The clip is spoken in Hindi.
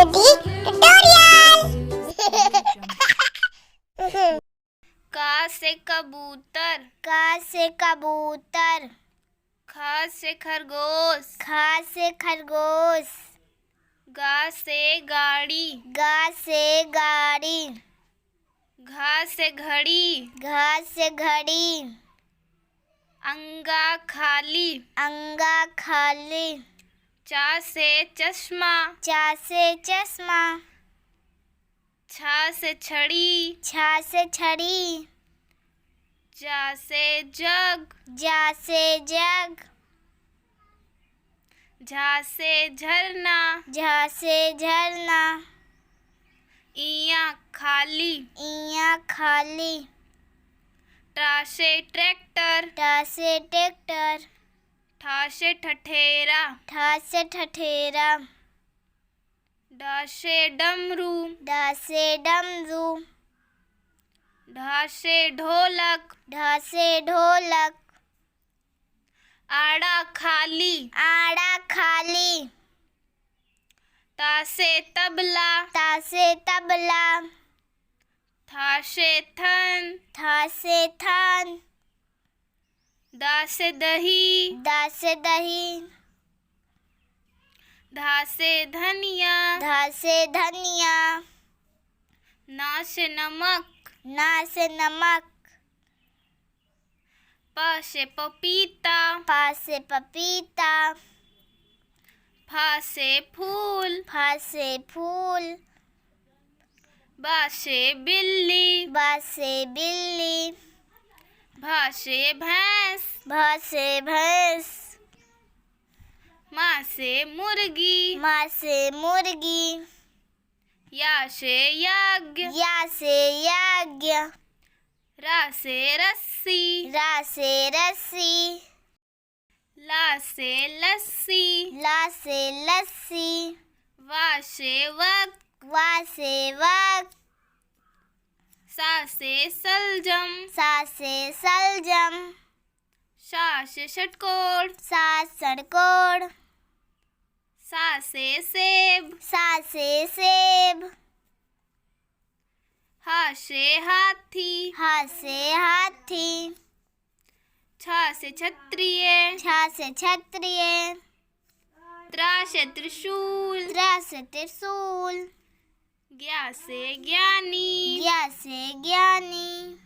ABCD tutorial। का से कबूतर, का से कबूतर, ख से खरगोश, ख से खरगोश, गा से गाड़ी, गा से गाड़ी, घा से घड़ी, घ से घड़ी, अंगा खाली, अंगा खाली, चा से चश्मा, चा से चश्मा, छा से छड़ी, छा से छड़ी, जा से जग, जा से जग, झा से झरना, झ से झरना, इया खाली, इया खाली, टा से ट्रैक्टर, टा से ट्रैक्टर, ठा से ठठेरा, ठा से ठठेरा, डा से डमरू, डा से डमरू, ढा से ढोलक, ढ से ढोलक, आड़ा खाली, आड़ा खाली, ता से तबला, ता से तबला, था से थन, था से थान, दा से दही, दा से दही, धा से धनिया, धा से धनिया, ना से नमक, ना से नमक, पा से पपीता, पा से पपीता, फा से फूल, फा से फूल, बा से बिल्ली, बा से बिल्ली, भा से भैंस, भ से भैंस, माँ से मुर्गी, माँ से मुर्गी, या से यज्ञ, या से यज्ञ, रा से रस्सी, रा से रस्सी, ला से लस्सी, ला से लस्सी, वा से वक, वा से वक, सा से सलजम, सा से सलजम, शा से षटकोण, सा षटकोण, सा से सेब, सा से सेब, हा से हाथी, हा से हाथी, छा से क्षत्रिय, छा से क्षत्रिय, त्रा से त्रिशूल, त्रा से त्रिशूल, ज्ञा से ज्ञानी, ज्ञा से ज्ञानी,